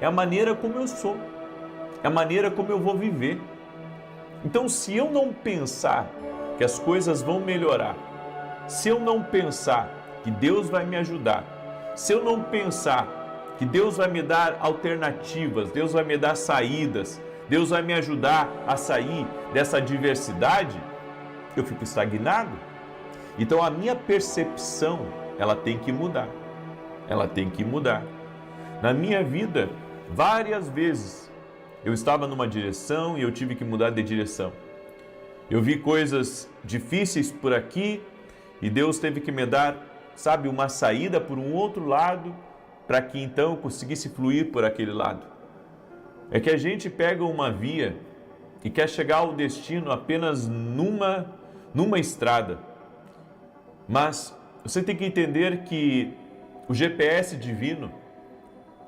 é a maneira como eu sou, é a maneira como eu vou viver. Então se eu não pensar que as coisas vão melhorar, se eu não pensar que Deus vai me ajudar, se eu não pensar que Deus vai me dar alternativas, Deus vai me dar saídas, Deus vai me ajudar a sair dessa adversidade, eu fico estagnado. Então a minha percepção, ela tem que mudar. Ela tem que mudar. Na minha vida, várias vezes, eu estava numa direção e eu tive que mudar de direção. Eu vi coisas difíceis por aqui e Deus teve que me dar, sabe, uma saída por um outro lado para que então eu conseguisse fluir por aquele lado. É que a gente pega uma via e quer chegar ao destino apenas numa estrada. Mas você tem que entender que o GPS divino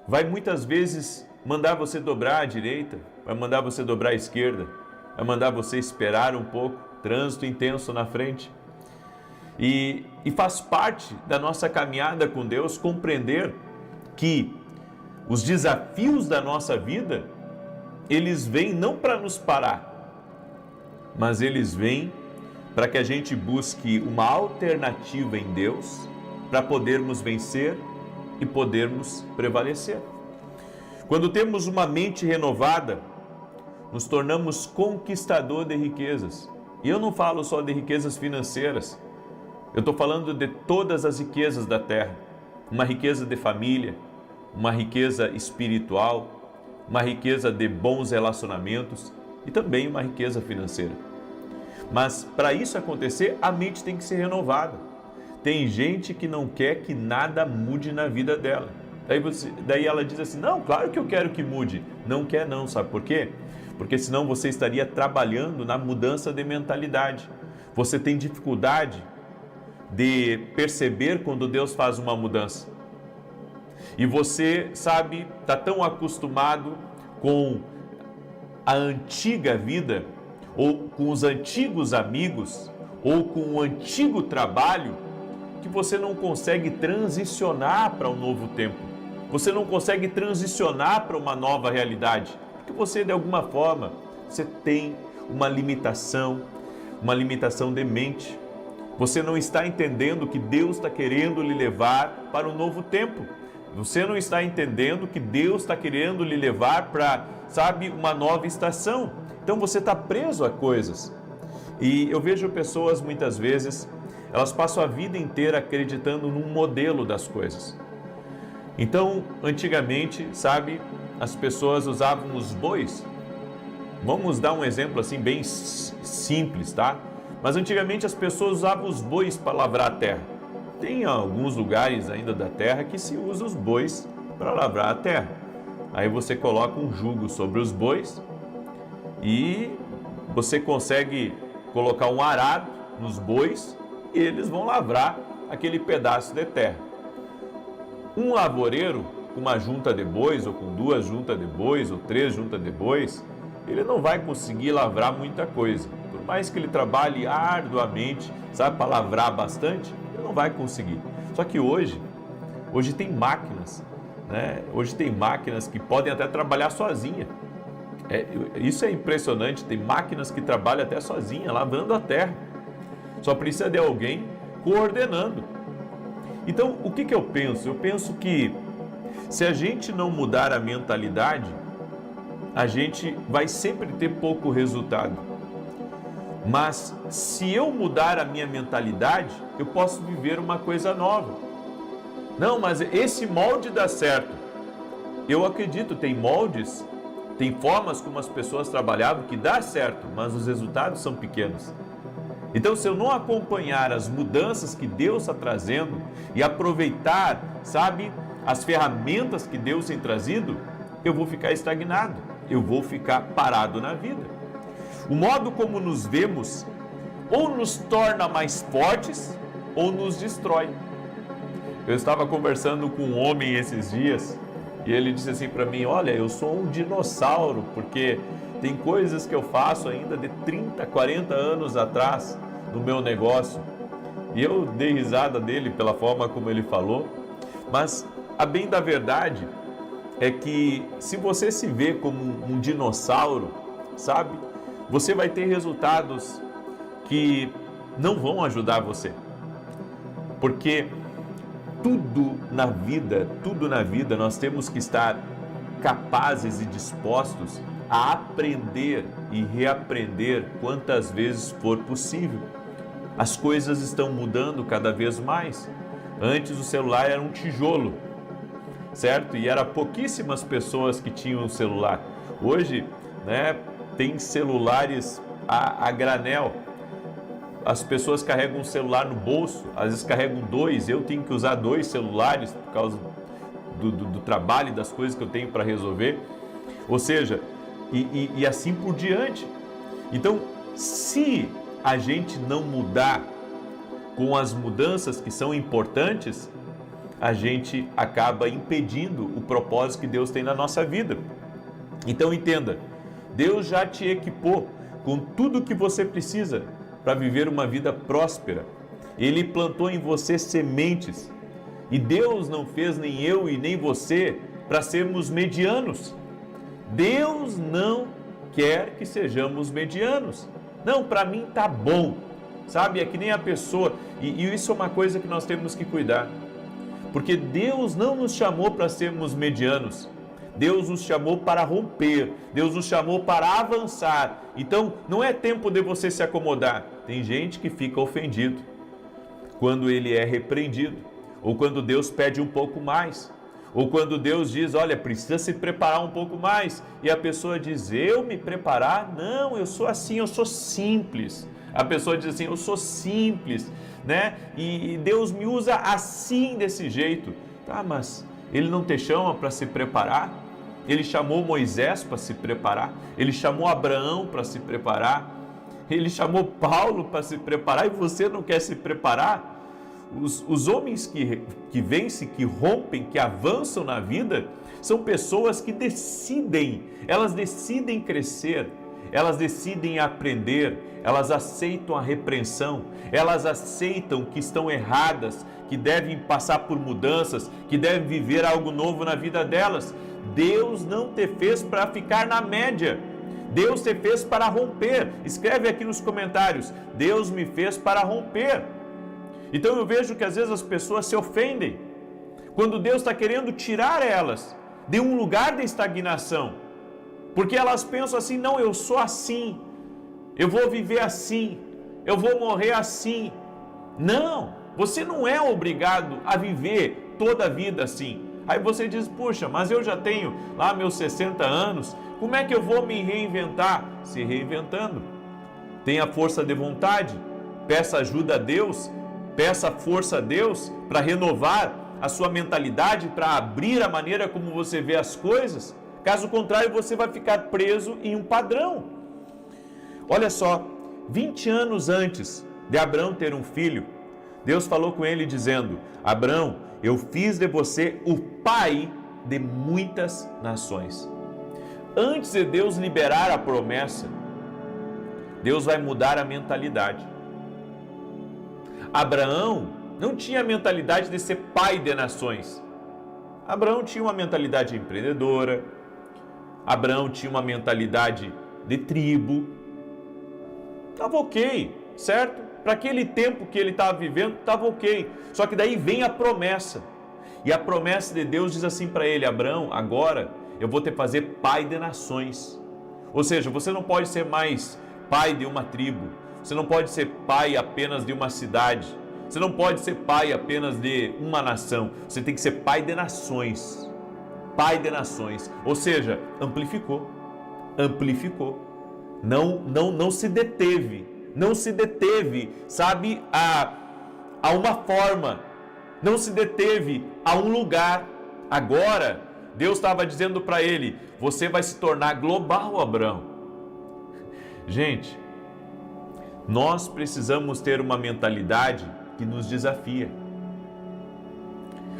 vai muitas vezes mandar você dobrar à direita, vai mandar você dobrar à esquerda, vai mandar você esperar um pouco, trânsito intenso na frente. E faz parte da nossa caminhada com Deus compreender que os desafios da nossa vida, eles vêm não para nos parar, mas eles vêm para que a gente busque uma alternativa em Deus para podermos vencer e podermos prevalecer. Quando temos uma mente renovada, nos tornamos conquistador de riquezas. E eu não falo só de riquezas financeiras, eu estou falando de todas as riquezas da terra. Uma riqueza de família, uma riqueza espiritual, uma riqueza de bons relacionamentos e também uma riqueza financeira. Mas para isso acontecer, a mente tem que ser renovada. Tem gente que não quer que nada mude na vida dela. Daí ela diz assim, não, claro que eu quero que mude. Não quer não, sabe por quê? Porque senão você estaria trabalhando na mudança de mentalidade. Você tem dificuldade de perceber quando Deus faz uma mudança. E você, sabe, está tão acostumado com a antiga vida, ou com os antigos amigos, ou com o antigo trabalho, que você não consegue transicionar para um novo tempo. Você não consegue transicionar para uma nova realidade. Porque você, de alguma forma, você tem uma limitação de mente. Você não está entendendo que Deus está querendo lhe levar para um novo tempo. Você não está entendendo que Deus está querendo lhe levar para, sabe, uma nova estação. Então você está preso a coisas. E eu vejo pessoas, muitas vezes, elas passam a vida inteira acreditando num modelo das coisas. Então, antigamente, sabe, as pessoas usavam os bois. Vamos dar um exemplo assim bem simples, tá? Mas antigamente as pessoas usavam os bois para lavrar a terra. Tem alguns lugares ainda da terra que se usa os bois para lavrar a terra. Aí você coloca um jugo sobre os bois e você consegue colocar um arado nos bois e eles vão lavrar aquele pedaço de terra. Um lavoureiro com uma junta de bois, ou com 2 juntas de bois, ou 3 juntas de bois, ele não vai conseguir lavrar muita coisa. Por mais que ele trabalhe arduamente, sabe, para lavrar bastante, ele não vai conseguir. Só que hoje tem máquinas, né? Hoje tem máquinas que podem até trabalhar sozinha. Isso é impressionante, tem máquinas que trabalham até sozinha, lavando a terra. Só precisa de alguém coordenando. Então, o que eu penso? Eu penso que se a gente não mudar a mentalidade, a gente vai sempre ter pouco resultado. Mas se eu mudar a minha mentalidade, eu posso viver uma coisa nova. Não, mas esse molde dá certo. Eu acredito, tem moldes, tem formas como as pessoas trabalhavam que dá certo, mas os resultados são pequenos. Então, se eu não acompanhar as mudanças que Deus está trazendo e aproveitar, sabe, as ferramentas que Deus tem trazido, eu vou ficar estagnado, eu vou ficar parado na vida. O modo como nos vemos ou nos torna mais fortes ou nos destrói. Eu estava conversando com um homem esses dias e ele disse assim para mim, olha, eu sou um dinossauro, porque tem coisas que eu faço ainda de 30, 40 anos atrás no meu negócio. E eu dei risada dele pela forma como ele falou, mas a bem da verdade é que se você se vê como um dinossauro, sabe, você vai ter resultados que não vão ajudar você. Porque tudo na vida nós temos que estar capazes e dispostos a aprender e reaprender quantas vezes for possível. As coisas estão mudando cada vez mais. Antes o celular era um tijolo certo? E eram pouquíssimas pessoas que tinham um celular. Hoje, né, tem celulares a granel. As pessoas carregam um celular no bolso, às vezes carregam dois. Eu tenho que usar dois celulares por causa do trabalho e das coisas que eu tenho para resolver. Ou seja, e assim por diante. Então, se a gente não mudar com as mudanças que são importantes, a gente acaba impedindo o propósito que Deus tem na nossa vida. Então entenda, Deus já te equipou com tudo o que você precisa para viver uma vida próspera. Ele plantou em você sementes. E Deus não fez nem eu e nem você para sermos medianos. Deus não quer que sejamos medianos. Não, para mim tá bom. Sabe, é que nem a pessoa, e isso é uma coisa que nós temos que cuidar. Porque Deus não nos chamou para sermos medianos. Deus nos chamou para romper. Deus nos chamou para avançar. Então, não é tempo de você se acomodar. Tem gente que fica ofendido quando ele é repreendido, ou quando Deus pede um pouco mais, ou quando Deus diz, olha, precisa se preparar um pouco mais, e a pessoa diz, eu me preparar? Não, eu sou assim, eu sou simples. A pessoa diz assim, eu sou simples, né? E Deus me usa assim, desse jeito. Tá, mas Ele não te chama para se preparar? Ele chamou Moisés para se preparar? Ele chamou Abraão para se preparar? Ele chamou Paulo para se preparar e você não quer se preparar? Os homens que vencem, que rompem, que avançam na vida, são pessoas que decidem, elas decidem crescer, elas decidem aprender, elas aceitam a repreensão, elas aceitam que estão erradas, que devem passar por mudanças, que devem viver algo novo na vida delas. Deus não te fez para ficar na média, Deus te fez para romper. Escreve aqui nos comentários, Deus me fez para romper. Então eu vejo que às vezes as pessoas se ofendem, quando Deus está querendo tirar elas de um lugar de estagnação, porque elas pensam assim, não, eu sou assim, eu vou viver assim, eu vou morrer assim. Não, você não é obrigado a viver toda a vida assim. Aí você diz, puxa, mas eu já tenho lá meus 60 anos, como é que eu vou me reinventar? Se reinventando. Tenha força de vontade, peça ajuda a Deus, peça força a Deus para renovar a sua mentalidade, para abrir a maneira como você vê as coisas. Caso contrário, você vai ficar preso em um padrão. Olha só, 20 anos antes de Abraão ter um filho, Deus falou com ele dizendo, Abraão, eu fiz de você o pai de muitas nações. Antes de Deus liberar a promessa, Deus vai mudar a mentalidade. Abraão não tinha a mentalidade de ser pai de nações. Abraão tinha uma mentalidade empreendedora. Abraão tinha uma mentalidade de tribo. Estava ok, certo? Para aquele tempo que ele estava vivendo, estava ok. Só que daí vem a promessa. E a promessa de Deus diz assim para ele, Abraão, agora eu vou te fazer pai de nações. Ou seja, você não pode ser mais pai de uma tribo. Você não pode ser pai apenas de uma cidade. Você não pode ser pai apenas de uma nação. Você tem que ser pai de nações. Pai de nações. Ou seja, amplificou. Amplificou. Não se deteve. Não se deteve, sabe, a uma forma. Não se deteve a um lugar. Agora, Deus estava dizendo para ele, você vai se tornar global, Abraão. Gente, nós precisamos ter uma mentalidade que nos desafia.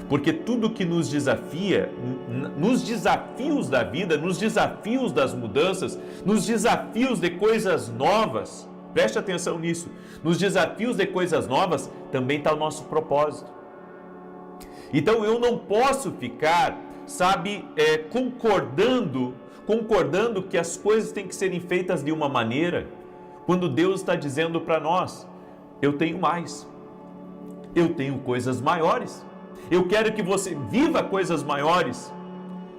Porque tudo que nos desafia, nos desafios da vida, nos desafios das mudanças, nos desafios de coisas novas, preste atenção nisso, nos desafios de coisas novas também está o nosso propósito. Então eu não posso ficar, sabe, concordando que as coisas têm que serem feitas de uma maneira, quando Deus está dizendo para nós, eu tenho mais, eu tenho coisas maiores, eu quero que você viva coisas maiores.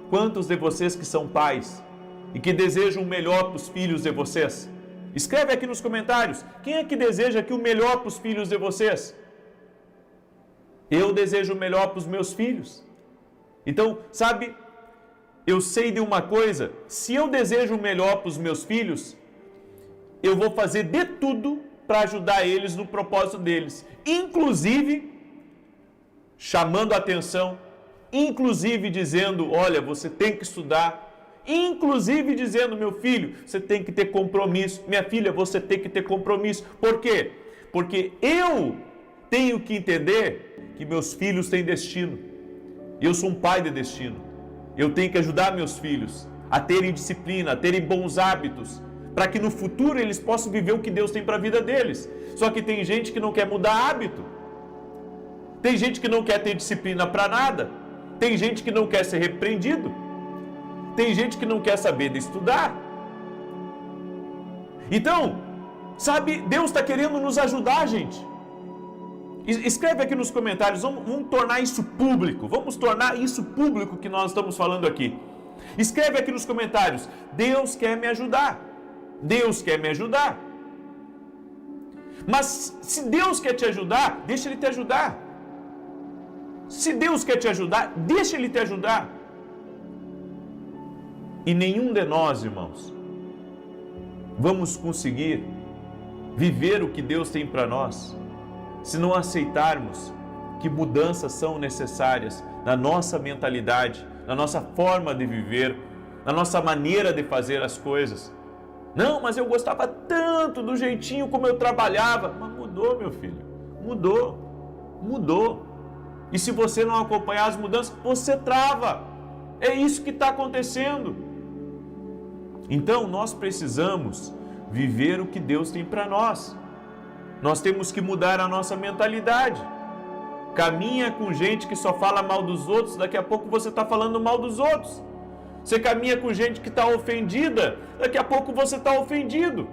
Quantos de vocês que são pais e que desejam o melhor para os filhos de vocês? Escreve aqui nos comentários, quem é que deseja aqui o melhor para os filhos de vocês? Eu desejo o melhor para os meus filhos. Então, sabe, eu sei de uma coisa, se eu desejo o melhor para os meus filhos, eu vou fazer de tudo para ajudar eles no propósito deles, inclusive chamando a atenção, inclusive dizendo, olha, você tem que estudar, inclusive dizendo, meu filho, você tem que ter compromisso, minha filha, você tem que ter compromisso. Por quê? Porque eu tenho que entender que meus filhos têm destino. Eu sou um pai de destino. Eu tenho que ajudar meus filhos a terem disciplina, a terem bons hábitos, para que no futuro eles possam viver o que Deus tem para a vida deles. Só que tem gente que não quer mudar hábito. Tem gente que não quer ter disciplina para nada. Tem gente que não quer ser repreendido. Tem gente que não quer saber de estudar. Então, sabe, Deus está querendo nos ajudar, gente. Escreve aqui nos comentários, vamos tornar isso público. Vamos tornar isso público que nós estamos falando aqui. Escreve aqui nos comentários, Deus quer me ajudar. Deus quer me ajudar. Mas se Deus quer te ajudar, deixa Ele te ajudar. Se Deus quer te ajudar, deixa Ele te ajudar. E nenhum de nós, irmãos, vamos conseguir viver o que Deus tem para nós se não aceitarmos que mudanças são necessárias na nossa mentalidade, na nossa forma de viver, na nossa maneira de fazer as coisas. Não, mas eu gostava tanto do jeitinho como eu trabalhava. Mas mudou, meu filho. Mudou. E se você não acompanhar as mudanças, você trava. É isso que está acontecendo. Então, nós precisamos viver o que Deus tem para nós. Nós temos que mudar a nossa mentalidade. Caminha com gente que só fala mal dos outros, daqui a pouco você está falando mal dos outros. Você caminha com gente que está ofendida, daqui a pouco você está ofendido.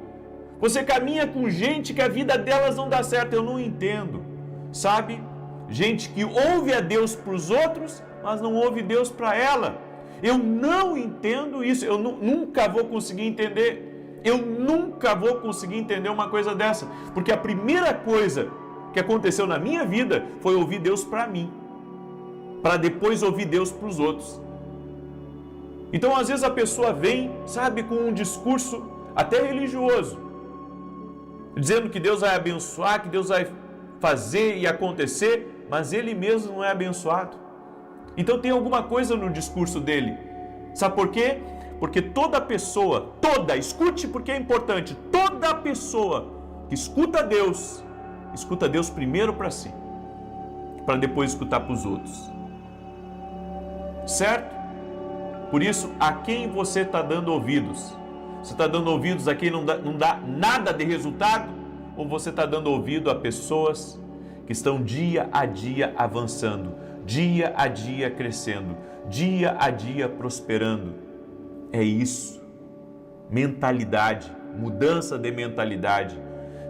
Você caminha com gente que a vida delas não dá certo. Eu não entendo, sabe? Gente que ouve a Deus para os outros, mas não ouve Deus para ela. Eu não entendo isso, eu nunca vou conseguir entender. Eu nunca vou conseguir entender uma coisa dessa, porque a primeira coisa que aconteceu na minha vida foi ouvir Deus para mim, para depois ouvir Deus para os outros. Então, às vezes a pessoa vem, sabe, com um discurso até religioso, dizendo que Deus vai abençoar, que Deus vai fazer e acontecer, mas ele mesmo não é abençoado. Então tem alguma coisa no discurso dele. Sabe por quê? Porque toda pessoa, escute porque é importante, toda pessoa que escuta Deus primeiro para si, para depois escutar para os outros. Certo? Por isso, a quem você está dando ouvidos? Você está dando ouvidos a quem não dá nada de resultado? Ou você está dando ouvido a pessoas que estão dia a dia avançando, dia a dia crescendo, dia a dia prosperando? É isso. Mentalidade, mudança de mentalidade.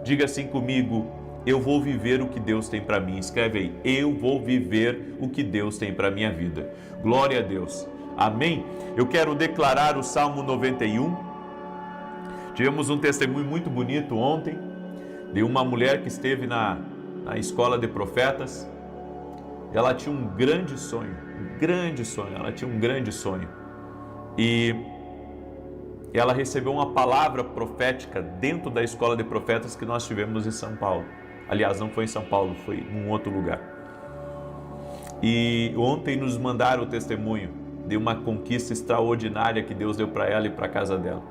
Diga assim comigo, eu vou viver o que Deus tem para mim. Escreve aí, eu vou viver o que Deus tem para minha vida. Glória a Deus. Amém? Eu quero declarar o Salmo 91. Tivemos um testemunho muito bonito ontem de uma mulher que esteve na escola de profetas. Ela tinha um grande sonho, ela tinha um grande sonho. E ela recebeu uma palavra profética dentro da escola de profetas que nós tivemos em São Paulo. Aliás, não foi em São Paulo, foi em um outro lugar. E ontem nos mandaram o testemunho de uma conquista extraordinária que Deus deu para ela e para a casa dela.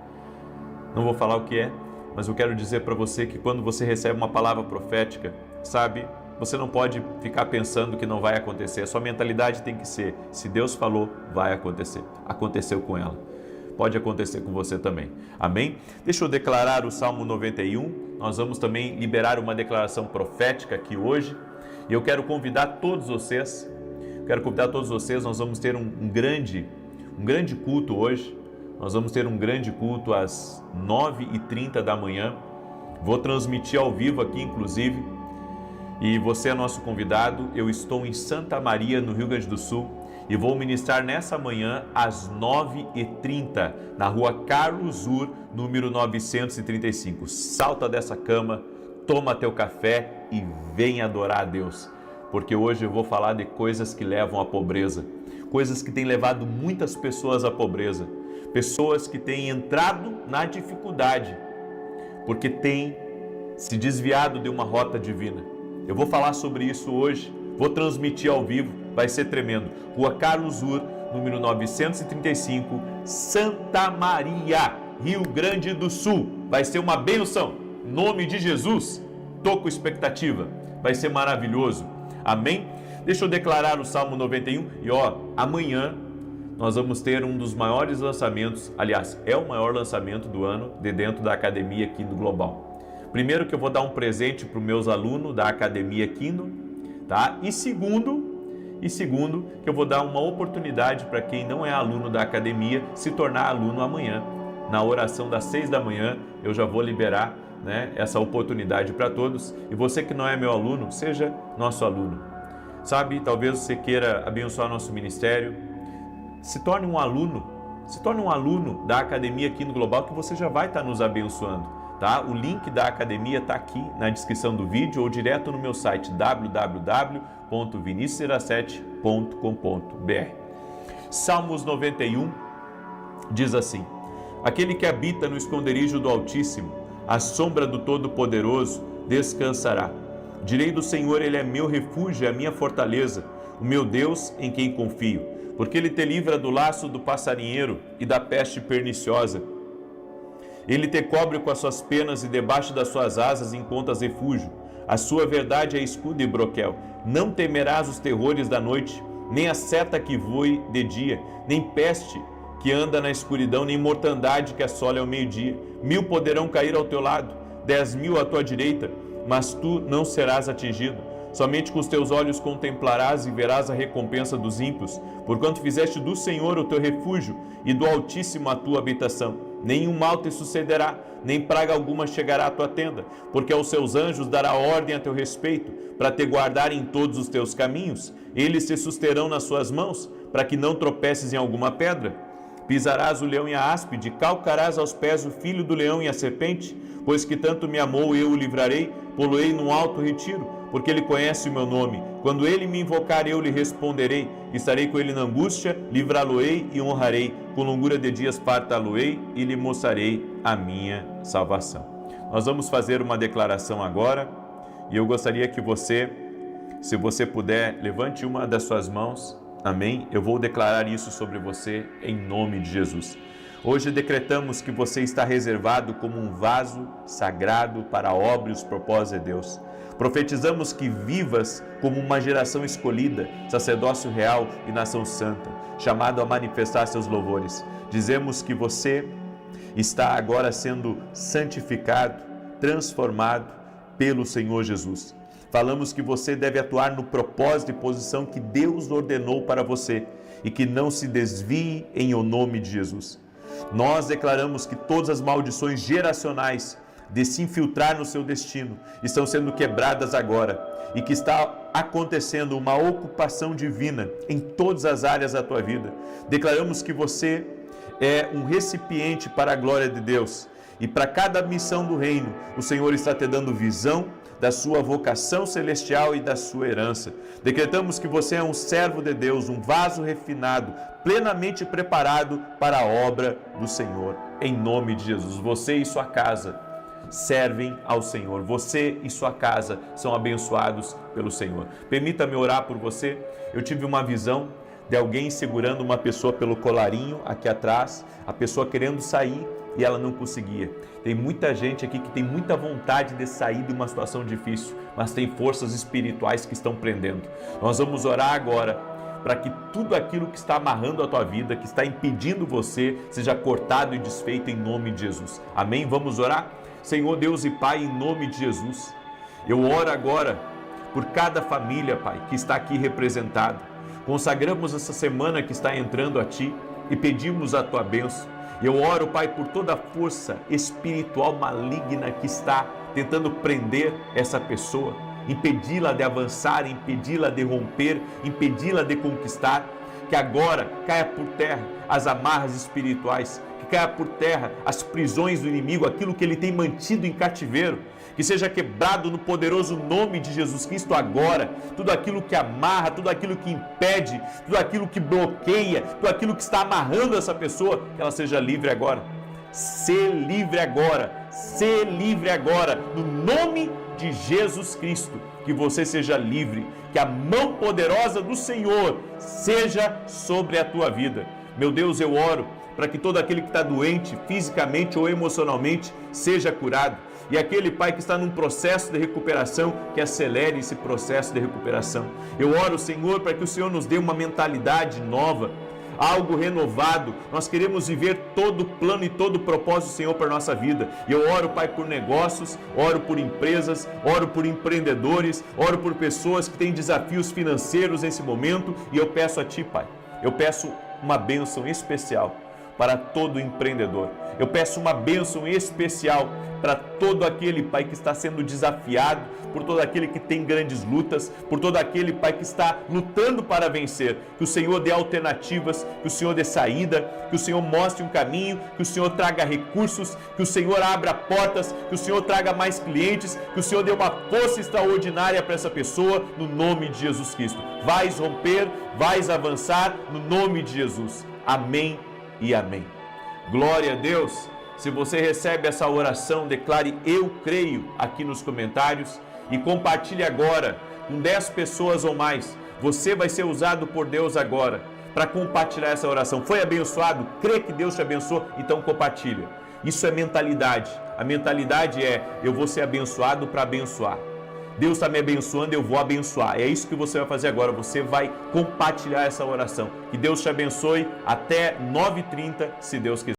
Não vou falar o que é, mas eu quero dizer para você que quando você recebe uma palavra profética, sabe, você não pode ficar pensando que não vai acontecer. A sua mentalidade tem que ser, se Deus falou, vai acontecer. Aconteceu com ela. Pode acontecer com você também. Amém? Deixa eu declarar o Salmo 91. Nós vamos também liberar uma declaração profética aqui hoje. E eu quero convidar todos vocês. Nós vamos ter um grande culto hoje. Nós vamos ter um grande culto às 9h30 da manhã. Vou transmitir ao vivo aqui, inclusive. E você é nosso convidado. Eu estou em Santa Maria, no Rio Grande do Sul, e vou ministrar nessa manhã às 9h30, na rua Carlos Ur, número 935. Salta dessa cama, toma teu café e vem adorar a Deus, porque hoje eu vou falar de coisas que levam à pobreza, coisas que têm levado muitas pessoas à pobreza, pessoas que têm entrado na dificuldade, porque têm se desviado de uma rota divina. Eu vou falar sobre isso hoje, vou transmitir ao vivo, vai ser tremendo. Rua Carlos Ur, número 935, Santa Maria, Rio Grande do Sul. Vai ser uma bênção, em nome de Jesus. Tô com expectativa, vai ser maravilhoso. Amém? Deixa eu declarar o Salmo 91 e amanhã nós vamos ter um dos maiores lançamentos, aliás, é o maior lançamento do ano de dentro da Academia Kingdom Global. Primeiro que eu vou dar um presente para os meus alunos da Academia Kingdom, tá? E segundo que eu vou dar uma oportunidade para quem não é aluno da Academia se tornar aluno amanhã. Na oração das 6 da manhã eu já vou liberar, né, essa oportunidade para todos. E você que não é meu aluno, seja nosso aluno. Sabe, talvez você queira abençoar nosso ministério, se torne um aluno da Academia Kingdom Global, que você já vai estar nos abençoando, tá? O link da academia está aqui na descrição do vídeo ou direto no meu site www.vinicius07.com.br. Salmos 91 diz assim: aquele que habita no esconderijo do Altíssimo, à sombra do Todo-Poderoso, descansará. Direi do Senhor, ele é meu refúgio, é a minha fortaleza, o meu Deus em quem confio. Porque ele te livra do laço do passarinheiro e da peste perniciosa. Ele te cobre com as suas penas e debaixo das suas asas encontras refúgio. A sua verdade é escudo e broquel. Não temerás os terrores da noite, nem a seta que voe de dia, nem peste que anda na escuridão, nem mortandade que assola ao meio-dia. 1000 poderão cair ao teu lado, 10.000 à tua direita, mas tu não serás atingido. Somente com os teus olhos contemplarás e verás a recompensa dos ímpios, porquanto fizeste do Senhor o teu refúgio e do Altíssimo a tua habitação. Nenhum mal te sucederá, nem praga alguma chegará à tua tenda, porque aos seus anjos dará ordem a teu respeito, para te guardar em todos os teus caminhos. Eles te susterão nas suas mãos, para que não tropeces em alguma pedra. Pisarás o leão e a áspide, calcarás aos pés o filho do leão e a serpente, pois que tanto me amou, eu o livrarei, poloei num alto retiro, porque ele conhece o meu nome. Quando ele me invocar, eu lhe responderei. Estarei com ele na angústia, livrá-lo-ei e honrarei. Com longura de dias fartá-lo-ei e lhe mostrarei a minha salvação. Nós vamos fazer uma declaração agora, e eu gostaria que você, se você puder, levante uma das suas mãos. Amém? Eu vou declarar isso sobre você em nome de Jesus. Hoje decretamos que você está reservado como um vaso sagrado para a obra e os propósitos de Deus. Profetizamos que vivas como uma geração escolhida, sacerdócio real e nação santa, chamado a manifestar seus louvores. Dizemos que você está agora sendo santificado, transformado pelo Senhor Jesus. Falamos que você deve atuar no propósito e posição que Deus ordenou para você e que não se desvie em o nome de Jesus. Nós declaramos que todas as maldições geracionais de se infiltrar no seu destino estão sendo quebradas agora e que está acontecendo uma ocupação divina em todas as áreas da tua vida. Declaramos que você é um recipiente para a glória de Deus e para cada missão do reino o Senhor está te dando visão da sua vocação celestial e da sua herança. Decretamos que você é um servo de Deus, um vaso refinado, plenamente preparado para a obra do Senhor. Em nome de Jesus, você e sua casa servem ao Senhor. Você e sua casa são abençoados pelo Senhor. Permita-me orar por você. Eu tive uma visão de alguém segurando uma pessoa pelo colarinho aqui atrás, a pessoa querendo sair e ela não conseguia. Tem muita gente aqui que tem muita vontade de sair de uma situação difícil, mas tem forças espirituais que estão prendendo. Nós vamos orar agora para que tudo aquilo que está amarrando a tua vida, que está impedindo você, seja cortado e desfeito em nome de Jesus. Amém? Vamos orar? Senhor Deus e Pai, em nome de Jesus, eu oro agora por cada família, Pai, que está aqui representada. Consagramos essa semana que está entrando a Ti e pedimos a Tua bênção. Eu oro, Pai, por toda a força espiritual maligna que está tentando prender essa pessoa, impedi-la de avançar, impedi-la de romper, impedi-la de conquistar. Que agora caia por terra as amarras espirituais que caia por terra as prisões do inimigo, aquilo que ele tem mantido em cativeiro, que seja quebrado no poderoso nome de Jesus Cristo agora, tudo aquilo que amarra, tudo aquilo que impede, tudo aquilo que bloqueia, tudo aquilo que está amarrando essa pessoa, que ela seja livre agora. Ser livre agora, ser livre agora, no nome de Jesus Cristo, que você seja livre, que a mão poderosa do Senhor seja sobre a tua vida. Meu Deus, eu oro para que todo aquele que está doente, fisicamente ou emocionalmente, seja curado. E aquele, Pai, que está num processo de recuperação, que acelere esse processo de recuperação. Eu oro, Senhor, para que o Senhor nos dê uma mentalidade nova, algo renovado. Nós queremos viver todo o plano e todo o propósito do Senhor para a nossa vida. E eu oro, Pai, por negócios, oro por empresas, oro por empreendedores, oro por pessoas que têm desafios financeiros nesse momento. E eu peço a Ti, Pai, eu peço uma bênção especial para todo empreendedor. Eu peço uma bênção especial para todo aquele, Pai, que está sendo desafiado, por todo aquele que tem grandes lutas, por todo aquele, Pai, que está lutando para vencer. Que o Senhor dê alternativas, que o Senhor dê saída, que o Senhor mostre um caminho, que o Senhor traga recursos, que o Senhor abra portas, que o Senhor traga mais clientes, que o Senhor dê uma força extraordinária para essa pessoa, no nome de Jesus Cristo. Vais romper, vais avançar, no nome de Jesus. Amém e amém. Glória a Deus. Se você recebe essa oração, declare eu creio aqui nos comentários e compartilhe agora com 10 pessoas ou mais. Você vai ser usado por Deus agora para compartilhar essa oração. Foi abençoado? Crê que Deus te abençoou? Então compartilha. Isso é mentalidade. A mentalidade é eu vou ser abençoado para abençoar. Deus está me abençoando, eu vou abençoar. É isso que você vai fazer agora. Você vai compartilhar essa oração. Que Deus te abençoe. Até 9h30, se Deus quiser.